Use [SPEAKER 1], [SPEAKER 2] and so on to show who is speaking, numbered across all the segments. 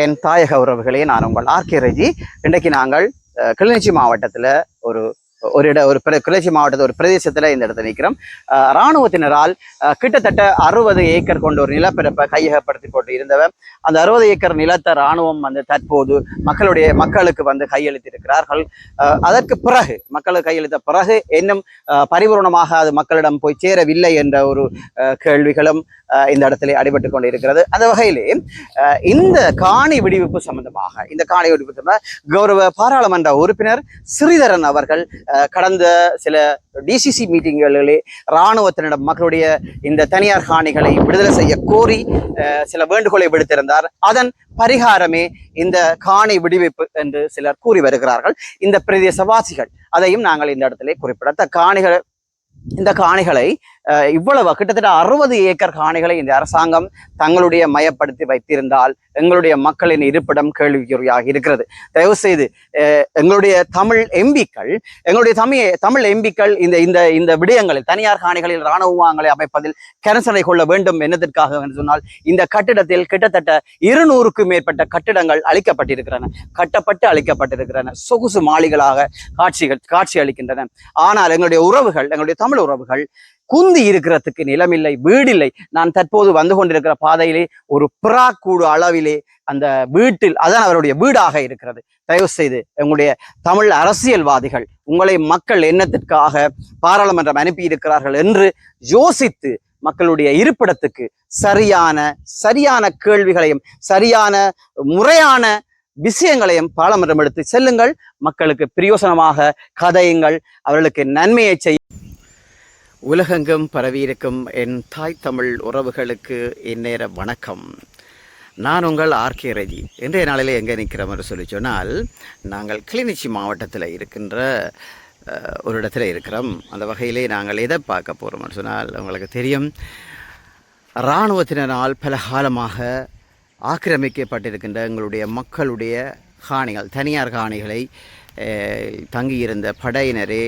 [SPEAKER 1] என் தாயக உறவுகளே, நான் உங்கள் ஆர்கே ரஜி. இன்றைக்கு நாங்கள் கிளிநொச்சி மாவட்டத்தில் ஒரு கிளிநொச்சி மாவட்டத்தில் ஒரு பிரதேசத்தில் இந்த இடத்துல நிற்கிறோம். இராணுவத்தினரால் கிட்டத்தட்ட 60 ஏக்கர் கொண்ட ஒரு நிலப்பரப்பை கையகப்படுத்தி போட்டு இருந்தவன். அந்த 60 ஏக்கர் நிலத்தை இராணுவம் தற்போது மக்களுக்கு கையளித்திருக்கிறார்கள். அதற்கு பிறகு மக்களுக்கு கையளித்த பிறகு இன்னும் பரிபூர்ணமாக அது மக்களிடம் போய் சேரவில்லை என்ற ஒரு கேள்விகளும் இந்த இடத்திலே அடிபட்டு கொண்டு இருக்கிறது. அந்த வகையிலே இந்த காணி விடுவிப்பு சம்பந்தமாக கௌரவ பாராளுமன்ற உறுப்பினர் ஸ்ரீதரன் அவர்கள் கடந்த சில டிசிசி மீட்டிங்களிலே இராணுவத்தினிடம் மக்களுடைய இந்த தனியார் காணிகளை விடுதலை செய்ய கோரி சில வேண்டுகோளை விடுத்திருந்தார். அதன் பரிகாரமே இந்த காணி விடுவிப்பு என்று சிலர் கூறி வருகிறார்கள். இந்த பிரதேசவாசிகள் அதையும் நாங்கள் இந்த இடத்திலே குறிப்பிட இந்த காணிகளை இவ்வளவு கிட்டத்தட்ட 60 ஏக்கர் காணிகளை இந்த அரசாங்கம் தங்களுடைய மயப்படுத்தி வைத்திருந்தால் எங்களுடைய மக்களின் இருப்பிடம் கேள்விக்குறியாக இருக்கிறது. தயவு செய்து எங்களுடைய தமிழ் எம்பிக்கள் இந்த விடயங்களில் தனியார் காணிகளில் இராணுவ முகாம்களை அமைப்பதில் கரிசனை கொள்ள வேண்டும். என்னதற்காக என்று சொன்னால், இந்த கட்டிடத்தில் கிட்டத்தட்ட 200க்கும் மேற்பட்ட கட்டிடங்கள் கட்டப்பட்டு அளிக்கப்பட்டிருக்கிறன. சொகுசு மாளிகளாக காட்சி அளிக்கின்றன. ஆனால் எங்களுடைய தமிழ் உறவுகள் குந்தி இருக்கிறதுக்கு நிலமில்லை, வீடில்லை. நான் தற்போது வந்து கொண்டிருக்கிற பாதையிலே ஒரு கூடு அளவிலே அந்த வீட்டில் அதான் அவருடைய வீடாக இருக்கிறது. தயவு செய்து எங்களுடைய தமிழ் அரசியல்வாதிகள் உங்களை மக்கள் என்னத்திற்காக பாராளுமன்றம் அனுப்பி இருக்கிறார்கள் என்று யோசித்து மக்களுடைய இருப்பிடத்துக்கு சரியான கேள்விகளையும் சரியான முறையான விஷயங்களையும் பாராளுமன்றம் எடுத்து செல்லுங்கள். மக்களுக்கு பிரயோசனமாக கதையுங்கள், அவர்களுக்கு நன்மையை செய்ய. உலகெங்கும் பரவியிருக்கும் என் தாய் தமிழ் உறவுகளுக்கு இந்நேர வணக்கம். நான் உங்கள் ஆர்கே ரஜி. இன்றைய நாளில் எங்கே நிற்கிறோம் என்று சொல்லி சொன்னால், நாங்கள் கிளிநொச்சி மாவட்டத்தில் இருக்கின்ற ஒரு இடத்துல இருக்கிறோம். அந்த வகையிலே நாங்கள் எதை பார்க்க போகிறோம்னு சொன்னால், உங்களுக்கு தெரியும், இராணுவத்தினரால் பல காலமாக ஆக்கிரமிக்கப்பட்டிருக்கின்ற எங்களுடைய மக்களுடைய காணிகள், தனியார் காணிகளை தங்கியிருந்த படையினரே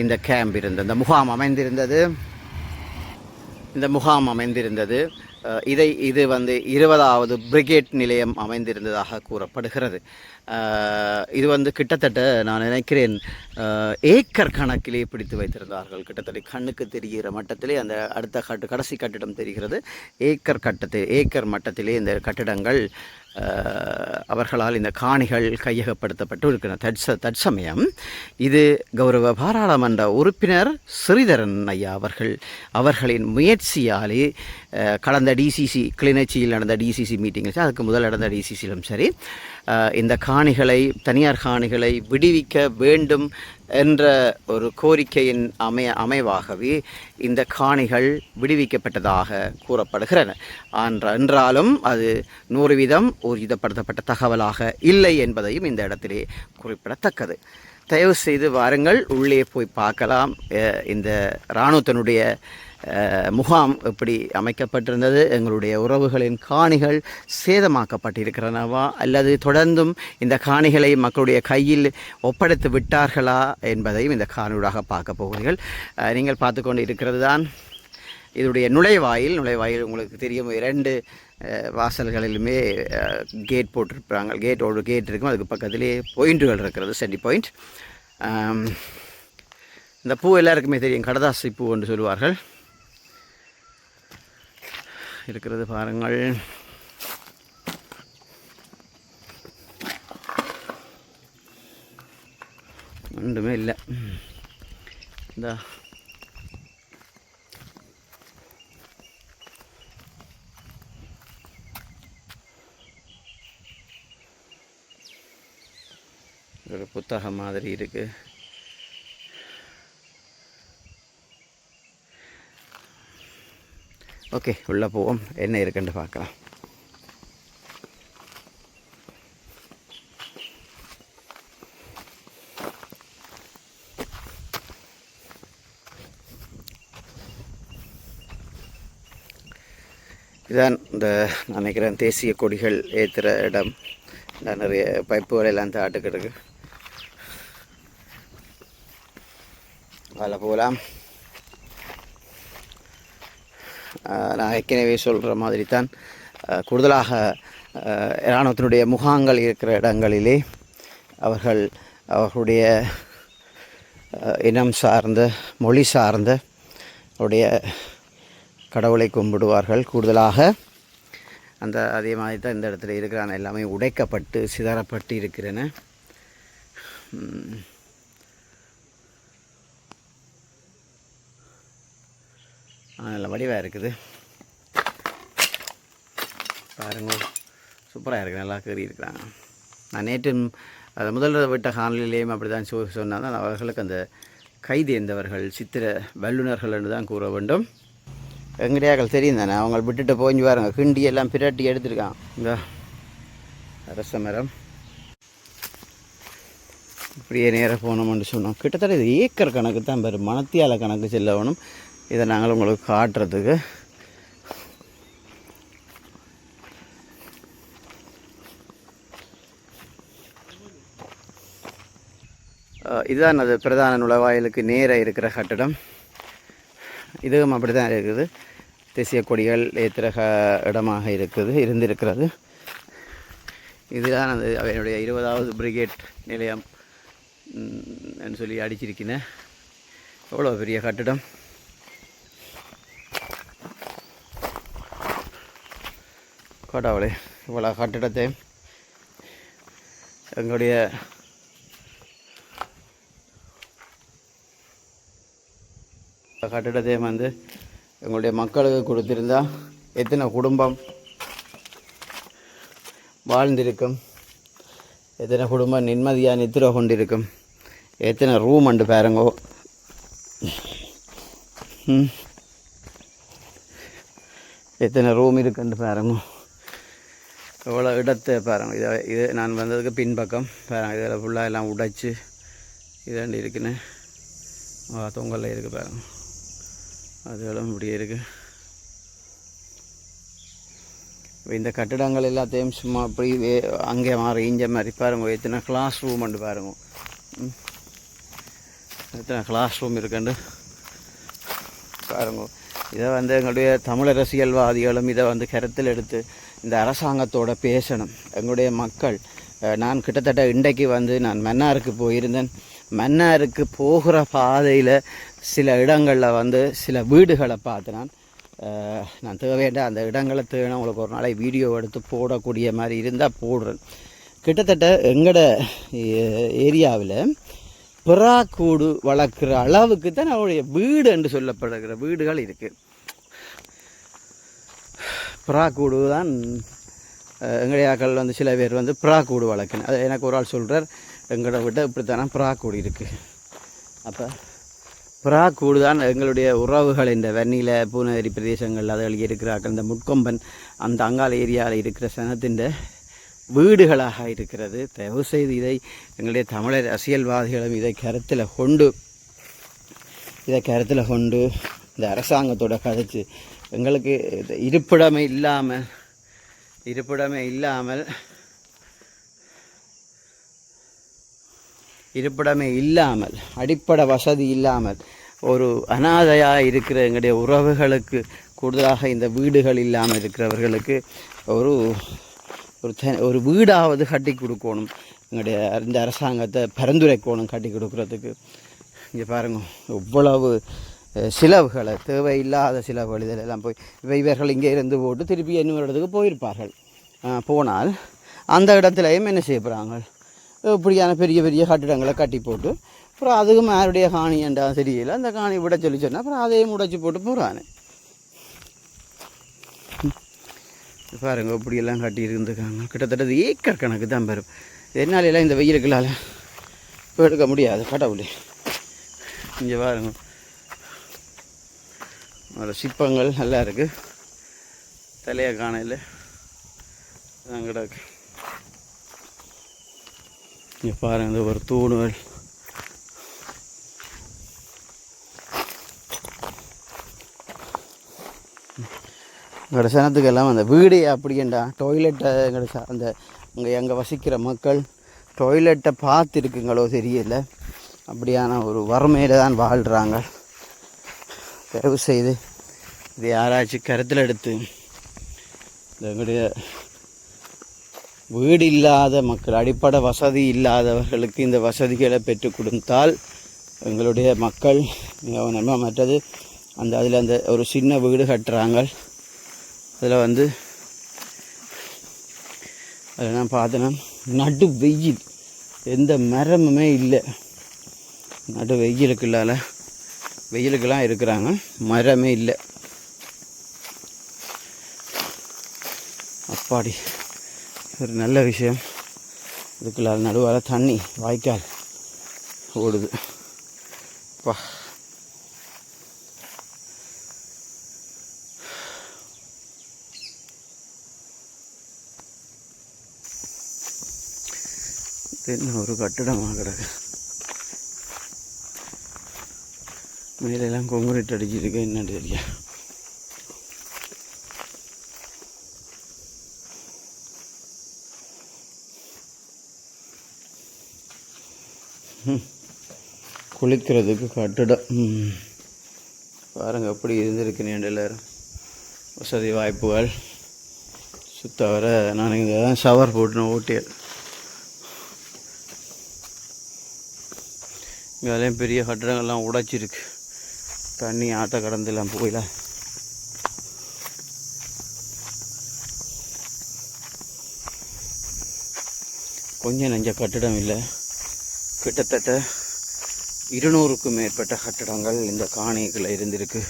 [SPEAKER 1] இந்த கேம்ப் இருந்தது, இந்த முகாம் அமைந்திருந்தது. இது 20வது பிரிகேட் நிலையம் அமைந்திருந்ததாக கூறப்படுகிறது. இது கிட்டத்தட்ட நான் நினைக்கிறேன் ஏக்கர் கணக்கிலே பிடித்து வைத்திருந்தார்கள். கிட்டத்தட்ட கண்ணுக்கு தெரிகிற மட்டத்திலே அந்த அடுத்த கடைசி கட்டிடம் தெரிகிறது. ஏக்கர் மட்டத்திலே இந்த கட்டிடங்கள் அவர்களால் இந்த காணிகள் கையகப்படுத்தப்பட்டு இருக்கிற தற்சமயம் இது கௌரவ பாராளுமன்ற உறுப்பினர் ஸ்ரீதரன் ஐயா அவர்களின் முயற்சியாலே கடந்த டிசிசி கிளிநொச்சியில் நடந்த டிசிசி மீட்டிங்கில், அதுக்கு முதல் நடந்த டிசிசியிலும் சரி, இந்த தனியார் காணிகளை விடுவிக்க வேண்டும் என்ற ஒரு கோரிக்கையின் அமைவாகவே இந்த காணிகள் விடுவிக்கப்பட்டதாக கூறப்படுகிறது. என்றாலும் அது 100% ஊர்ஜிதப்படுத்தப்பட்ட தகவலாக இல்லை என்பதையும் இந்த இடத்திலே குறிப்பிடத்தக்கது. தயவு செய்து வாருங்கள், உள்ளே போய் பார்க்கலாம். இந்த இராணுவத்தினுடைய முகாம் எப்படி அமைக்கப்பட்டிருந்தது, எங்களுடைய உறவுகளின் காணிகள் சேதமாக்கப்பட்டிருக்கிறனவா அல்லது தொடர்ந்தும் இந்த காணிகளை மக்களுடைய கையில் ஒப்படைத்து விட்டார்களா என்பதையும் இந்த காணொளியாக பார்க்க போகிறீர்கள். நீங்கள் பார்த்து கொண்டு இருக்கிறது தான் இதனுடைய நுழைவாயில். உங்களுக்கு தெரியும், 2 வாசல்களிலுமே கேட் போட்டிருப்பாங்க. கேட் இருக்கும், அதுக்கு பக்கத்திலே பாயிண்ட்டுகள் இருக்கிறது, சென்டி பாயிண்ட். இந்த பூ எல்லாருக்குமே தெரியும், கடதாசி பூ என்று சொல்லுவார்கள். இருக்கிறது பாருங்கள். ஒன்றுமே இல்லை. இந்த ஒரு புத்தகம் மாதிரி இருக்கு. ஓகே, உள்ளே போவோம், என்ன இருக்குன்னு பார்க்கலாம். இதுதான் நான் நினைக்கிறேன் தேசிய கொடிகள் ஏற்றுற இடம். நிறைய பைப்புகள் எல்லாம் தாட்டுக்கிட்டு அதில் போகலாம். நான் ஏற்கனவே சொல்கிற மாதிரி தான் கூடுதலாக இராணுவத்தினுடைய முகாங்கள் இருக்கிற இடங்களிலே அவர்களுடைய இனம் சார்ந்த மொழி சார்ந்த அவருடைய கடவுளை கும்பிடுவார்கள். கூடுதலாக அதே மாதிரி தான் இந்த இடத்துல இருக்கிறான எல்லாமே உடைக்கப்பட்டு சிதறப்பட்டு இருக்கிறன. நல்ல வடிவாக இருக்குது பாருங்க, சூப்பராக இருக்குது, நல்லா கறி இருக்கிறாங்க. நான் நேற்று அது முதல் விட்ட காணொலியிலேயும் அப்படி தான் சொன்னால் அவர்களுக்கு அந்த கைது எந்தவர்கள் சித்திர வல்லுநர்கள் என்று தான் கூற வேண்டும். எங்கடையாக்கள் தெரியும் தானே, அவங்க விட்டுட்டு போஞ்சு பாருங்க, கிண்டி எல்லாம் பிரட்டி எடுத்துருக்கான். இந்த அரச மரம் இப்படியே நேராக போனோம்னு சொன்னோம். கிட்டத்தட்ட இது ஏக்கர் கணக்கு தான் பெரும் மணத்தியால கணக்கு செல்லணும். இதை நாங்கள் உங்களுக்கு காட்டுறதுக்கு இதுதான் அது பிரதான நுழைவாயிலுக்கு நேராக இருக்கிற கட்டடம். இதுவும் அப்படி தான் இருக்குது. தேசிய கொடிகள் ஏற்றுற இடமாக இருந்திருக்கிறது. இதுதான் அது அவனுடைய 20வது பிரிகேட் நிலையம் என்று சொல்லி அடிச்சிருக்கிறேன். எவ்வளோ பெரிய கட்டிடம். கடவுளே, இவ்வளோ கட்டிடத்தை எங்களுடைய எங்களுடைய மக்களுக்கு கொடுத்திருந்தா எத்தனை குடும்பம் வாழ்ந்திருக்கும், எத்தனை குடும்பம் நிம்மதியாக நித்திர கொண்டிருக்கும், எத்தனை ரூம் அண்டு பாருங்கோ. எத்தனை ரூம் இருக்குன்னு பாருங்க, எவ்வளோ இடத்தை பாருங்க. இது நான் வந்ததுக்கு பின்பக்கம் பாருங்க, இதில் ஃபுல்லாக எல்லாம் உடைச்சி இதாண்டி இருக்குன்னு தொங்கலில் இருக்குது பாருங்க. அதெல்லாம் இப்படி இருக்குது. இந்த கட்டிடங்கள் எல்லாத்தையும் சும்மா அப்படி அங்கே மாறி இஞ்ச மாதிரி பாருங்க. எத்தனை கிளாஸ் ரூம் அண்டு பாருங்க, எத்தனை கிளாஸ் ரூம் இருக்குண்டு பாருங்க. இதை எங்களுடைய தமிழ் அரசியல்வாதிகளும் இதை கருத்தில் எடுத்து இந்த அரசாங்கத்தோடு பேசணும். எங்களுடைய மக்கள், நான் கிட்டத்தட்ட இன்றைக்கு நான் மன்னாருக்கு போயிருந்தேன். மன்னாருக்கு போகிற பாதையில் சில இடங்களில் சில வீடுகளை பார்த்தேன். நான் தேவையான அந்த இடங்களை தேவை உங்களுக்கு ஒரு நாளை வீடியோ எடுத்து போடக்கூடிய மாதிரி இருந்தால் போடுறேன். கிட்டத்தட்ட எங்களோட ஏரியாவில் புறாக்கூடு வளர்க்குற அளவுக்கு தான் அவருடைய வீடு என்று சொல்லப்படுகிற வீடுகள் இருக்குது. புறாக்கூடு தான் எங்கடையாக்கள் சில பேர் புறாக்கூடு வளர்க்கணும். அது எனக்கு ஒரு ஆள் சொல்கிறார், எங்களோட விட இப்படித்தானே புறாக்கூடு இருக்குது. அப்போ புறாக்கூடு தான் எங்களுடைய உறவுகள் இந்த வெண்ணில பூநகரி பிரதேசங்கள் அதில் இருக்கிறார்கள். இந்த முட்கொம்பன் அந்த அங்காள ஏரியாவில் இருக்கிற சனத்தின் வீடுகளாக இருக்கிறது. தயவு செய்து இதை எங்களுடைய தமிழர் அரசியல்வாதிகளும் இதை கருத்தில் கொண்டு இந்த அரசாங்கத்தோட கதைச்சு எங்களுக்கு இருப்பிடமே இல்லாமல் அடிப்படை வசதி இல்லாமல் ஒரு அனாதையாக இருக்கிற எங்களுடைய உறவுகளுக்கு, கூடுதலாக இந்த வீடுகள் இல்லாமல் இருக்கிறவர்களுக்கு ஒரு வீடாவது கட்டி கொடுக்கணும். எங்களுடைய இந்த அரசாங்கத்தை பரிந்துரைக்கணும் கட்டி கொடுக்குறதுக்கு. இங்கே பாருங்க, இவ்வளவு சிலவுகளை, தேவையில்லாத சிலவுகள் இதெல்லாம் போய் இவர்கள் இங்கே இருந்து போட்டு திருப்பி இன்னொரு இடத்துக்கு போயிருப்பார்கள். போனால் அந்த இடத்துலையும் என்ன செய்ய போகிறாங்க, இப்படியான பெரிய பெரிய கட்டிடங்களை கட்டி போட்டு அப்புறம் அதுக்கும் யாருடைய காணி என்றா தெரியல, அந்த காணி விட சொல்லி சொன்னால் அப்புறம் அதையும் உடைச்சி போட்டு போகிறானே. பாருங்க, இப்படியெல்லாம் கட்டி இருந்துருக்காங்க. கிட்டத்தட்ட ஏக்கர் கணக்கு தான் பெறும். என்னாலெல்லாம் இந்த வெயிலுக்களால் எடுக்க முடியாது. கடவுளே, இங்கே பாருங்க, அதில் சிற்பங்கள் நல்லா இருக்குது. தலையை காணையில் கிடக்கு. இங்கே பாருங்க, இந்த ஒரு தூணுகள் எங்களோட சனத்துக்கெல்லாம் அந்த வீடு அப்படின்டா டாய்லெட்டை எங்கே வசிக்கிற மக்கள் டாய்லெட்டை பார்த்துருக்குங்களோ தெரியல. அப்படியான ஒரு வறுமையில் தான் வாழ்கிறாங்க. தயவு செய்து இதை யாராச்சும் கருத்தில் எடுத்து எங்களுடைய
[SPEAKER 2] வீடு இல்லாத மக்கள், அடிப்படை வசதி இல்லாதவர்களுக்கு இந்த வசதிகளை பெற்றுக் கொடுத்தால் எங்களுடைய மக்கள் மிகவும் மற்றது அதில் அந்த ஒரு சின்ன வீடு கட்டுறாங்க. அதில் அதில் நான் பார்த்தேன்னா நடு வெயில், எந்த மரமுமே இல்லை. நடு வெயிலுக்கெல்லாம் இருக்கிறாங்க, மரமே இல்லை. அப்பாடி ஒரு நல்ல விஷயம். இதுக்குள்ள நடுவால் தண்ணி வாய்க்கால் ஓடுது. பா என்ன ஒரு கட்டிடமாக கிடக்கு. மேலெல்லாம் கொங்குரேட் அடிச்சிருக்கு, என்னன்னு தெரியா. குளிக்கிறதுக்கு கட்டிடம் பாருங்கள் எப்படி இருந்திருக்குன்னு. எல்லோரும் வசதி வாய்ப்புகள் சுத்த வர. நான் இங்கே தான் ஷவர் போட்டுனேன் ஓட்டியல். இங்கேயும் பெரிய கட்டிடங்கள்லாம் உடைச்சிருக்கு, தண்ணி ஆட்ட கடந்துலாம் போயில. கொஞ்சம் நஞ்ச கட்டிடம் இல்லை, கிட்டத்தட்ட 200க்கும் மேற்பட்ட கட்டிடங்கள் இந்த காணிக்குள்ள இருந்திருக்கு.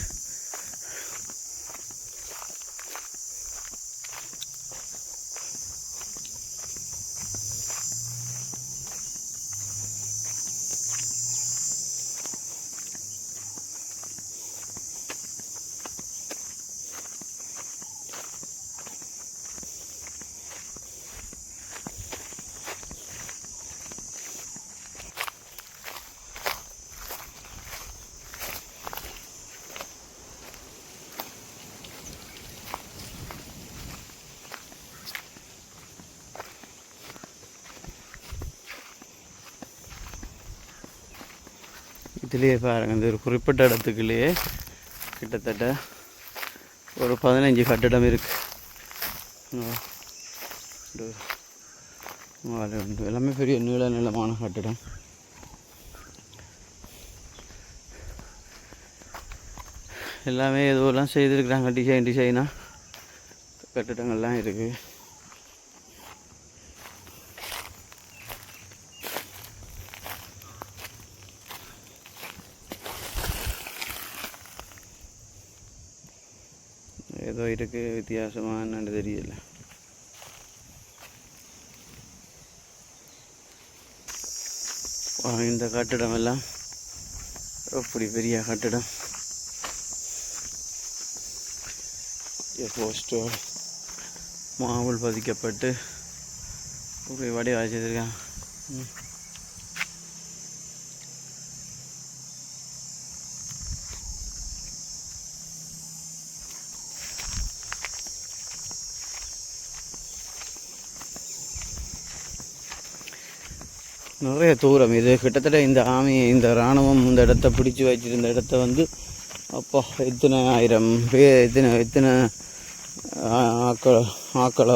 [SPEAKER 2] இதுலேயே பாருங்கள், இந்த ஒரு குறிப்பிட்ட இடத்துக்குள்ளேயே கிட்டத்தட்ட ஒரு 15 கட்டிடம் இருக்குது. எல்லாமே பெரிய நீளமான கட்டிடம். எல்லாமே எதுவெல்லாம் செய்திருக்கிறாங்க, டிசைனாக கட்டிடங்கள்லாம் இருக்குது. ஏதோ இருக்குது வித்தியாசமாக, என்னன்னு தெரியல. இந்த கட்டிடம் எல்லாம் எப்படி பெரிய கட்டிடம். போஸ்டர் மாவுள் பதிக்கப்பட்டு இப்படி வடி வச்சுருக்கான். நிறைய தூரம் இது. கிட்டத்தட்ட இந்த இராணுவம் இந்த இடத்த பிடிச்சி வச்சிருந்த இடத்த அப்போ எத்தனை ஆயிரம் பேர், எத்தனை ஆக்களை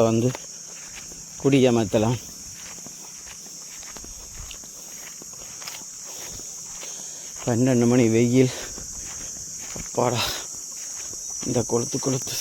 [SPEAKER 2] குடியமர்த்தலாம். பன்னெண்டு மணி வெயில், அப்பாடா இந்த கொளுத்து.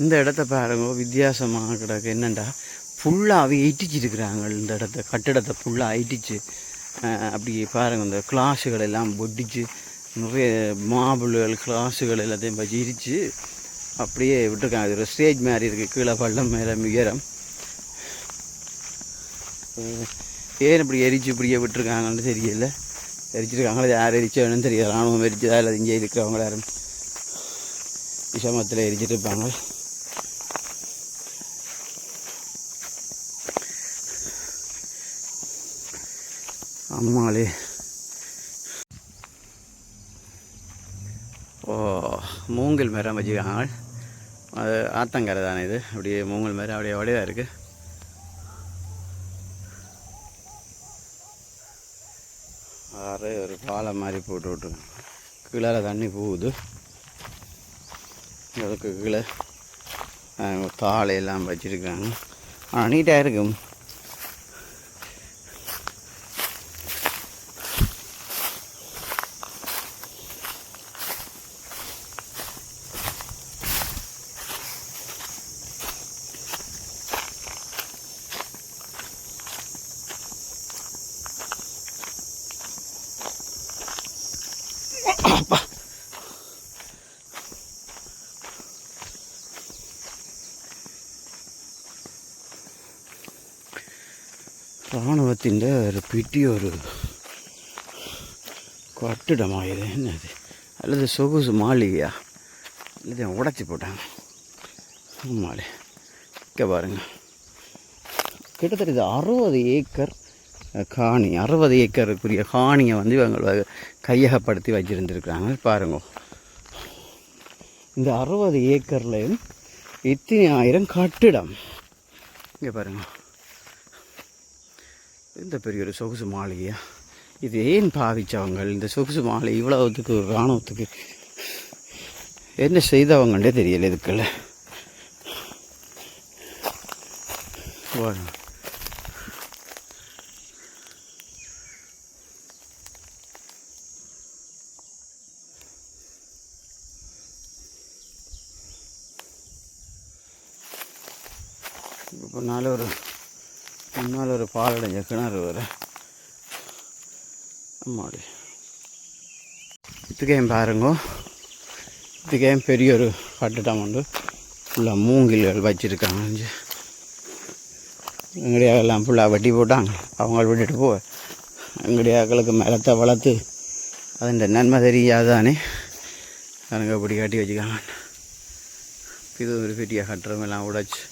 [SPEAKER 2] இந்த இடத்த பாருங்க, வித்தியாசமாக கிடக்கு. என்னண்டா ஃபுல்லாகவே இட்டிச்சிருக்கிறாங்க. இந்த கட்டிடத்தை ஃபுல்லாக இட்டிச்சு. அப்படி பாருங்கள், இந்த கிளாஸுகள் எல்லாம் பொட்டிச்சு, நிறைய மாபிள்கள் கிளாஸுகள் எல்லாத்தையும் வச்சு இடித்து அப்படியே விட்டுருக்காங்க. அது ஒரு ஸ்டேஜ் மாதிரி இருக்குது, கீழே பள்ளம் மேலே உயரம். ஏன் இப்படி இப்படியே விட்டுருக்காங்கன்னு தெரியல. எரிச்சிருக்காங்களா, யார் எரிச்சோன்னு தெரியல. இராணுவம் எரிச்சதா இல்லை இங்கே இருக்கிறவங்க யாரும் விஷமத்தில் எரிச்சிட்டு இருப்பாங்க. அம்மாளே மூங்கில் மரம் வச்சுக்காங்க. அது ஆத்தங்கரை தானே இது. அப்படியே மூங்கில் மரம் அப்படியே வடிவாக இருக்குது. ஆறு ஒரு பாலம் மாதிரி போட்டு விட்ருக்காங்க. கீழே தண்ணி போகுது. அதுக்கு கீழே தாளையெல்லாம் வச்சுருக்காங்க. ஆனால் நீட்டாக இருக்கும். இராணுவத்தின் ஒரு பெரிய ஒரு கட்டிடமாக இது என்னது, அல்லது சொகுசு மாளிகையா, அல்லது உடச்சி போட்டாங்க மாளி. இங்கே பாருங்கள், கிட்டத்தட்ட இது 60 ஏக்கர் காணி. 60 ஏக்கருக்குரிய காணியை வந்து இவங்க கையகப்படுத்தி வச்சுருந்துருக்குறாங்க. பாருங்க, இந்த 60 ஏக்கர்லையும் எத்தனை ஆயிரம் கட்டிடம். இங்கே பாருங்கள், இந்த பெரிய ஒரு சொகுசு மாளிகையா. இது ஏன் பாவிச்சவங்க இந்த சொகுசு மாளிகை இவ்வளவுத்துக்கு இராணுவத்துக்கு என்ன செய்தவங்கன்றே தெரியல. இதுக்குள்ள இப்போ முன்னால் ஒரு பாலடைஞ்ச கிணறு வர அம்மாடி. இதுக்கேன் பாருங்க, இதுக்கேன் பெரிய ஒரு கட்டிடம் உண்டு. ஃபுல்லாக மூங்கில்கள் வச்சுருக்காங்க. எங்கடியாக்கெல்லாம் ஃபுல்லாக வெட்டி போட்டாங்க. அவங்கள விட்டுட்டு போ, எங்கடியாக்களுக்கு மரத்தை வளர்த்து அதுன்ற நன்மை தெரியாதானே எனக்கு அப்படி கட்டி வச்சுக்காங்க. இது ஒரு பெரிய கட்டுறமெல்லாம் உடைச்சு.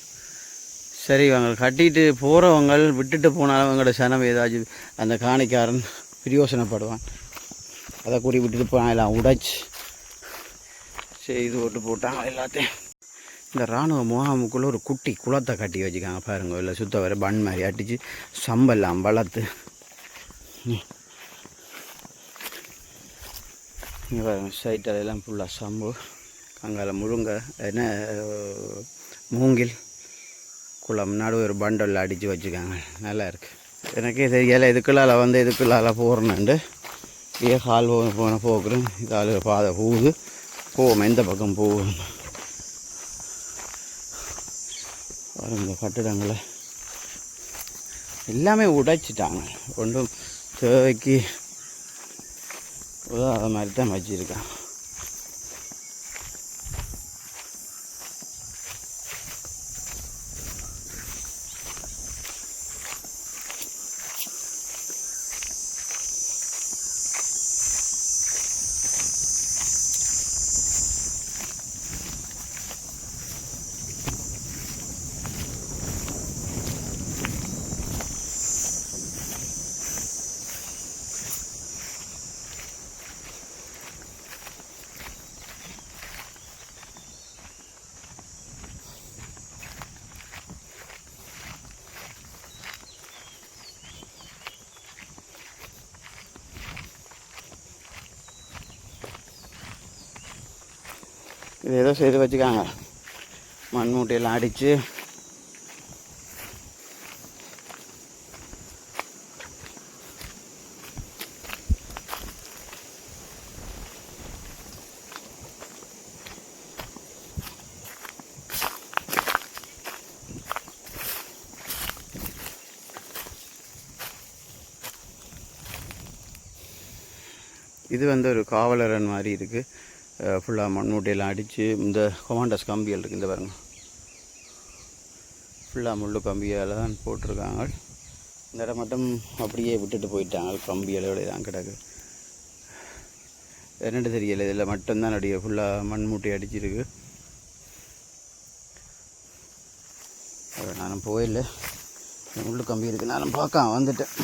[SPEAKER 2] சரி, இவங்க கட்டிட்டு போகிறவங்க விட்டுட்டு போனாலும் அவங்களோட சனம் ஏதாச்சும் அந்த காணிக்காரன் பிரயோசனப்படுவான். அதை கூடி விட்டுட்டு போனால் எல்லாம் உடைச்சி செய்து போட்டு போட்டாங்க எல்லாத்தையும். இந்த இராணுவ முகாமுக்குள்ளே ஒரு குட்டி குளத்தை கட்டி வச்சுக்காங்க பாருங்க. இல்லை சுத்த வர பன் மாதிரி அடித்து சம்பெல்லாம் வளர்த்து. இங்கே பாருங்க, சைட்டெல்லாம் ஃபுல்லாக சம்பு, அங்கால முருங்கை, என்ன மூங்கில் குளம், நடு ஒரு பண்டல் அடித்து வச்சுக்காங்க. நல்லா இருக்குது. எனக்கே தெரியலை இதுக்குள்ளால் வந்து இதுக்குள்ளால் போகிறேன்னுண்டு. ஏ கால் போன போக்குறேன். இதால் பாதை போகுது. போவோம், எந்த பக்கம் போகும். இந்த கட்டிடங்களை எல்லாமே உடைச்சிட்டாங்க. ஒன்றும் தேவைக்கு அதை மாதிரி தான் வச்சுருக்காங்க. இது ஏதோ செய்து வச்சுக்காங்க. மண் மூட்டையெல்லாம் அடித்து இது வந்து ஒரு காவலரன் மாதிரி இருக்குது. ஃபுல்லாக மண்மூட்டையெல்லாம் அடித்து இந்த கமாண்டஸ் கம்பிகள் இருக்குது. இந்த பாருங்க, ஃபுல்லாக முள்ளு கம்பியால் தான் போட்டிருக்காங்க. இந்த இடம் மட்டும் அப்படியே விட்டுட்டு போயிட்டாங்க. கம்பிகளோட தான் கிடக்கு. என்னென்னு தெரியலை. இதில் மட்டும்தான் அப்படியே ஃபுல்லாக மண்மூட்டை அடிச்சிருக்கு. நானும் போயில்லை. முள்ளு கம்பி இருக்குது, நானும் பார்க்க வந்துட்டேன்.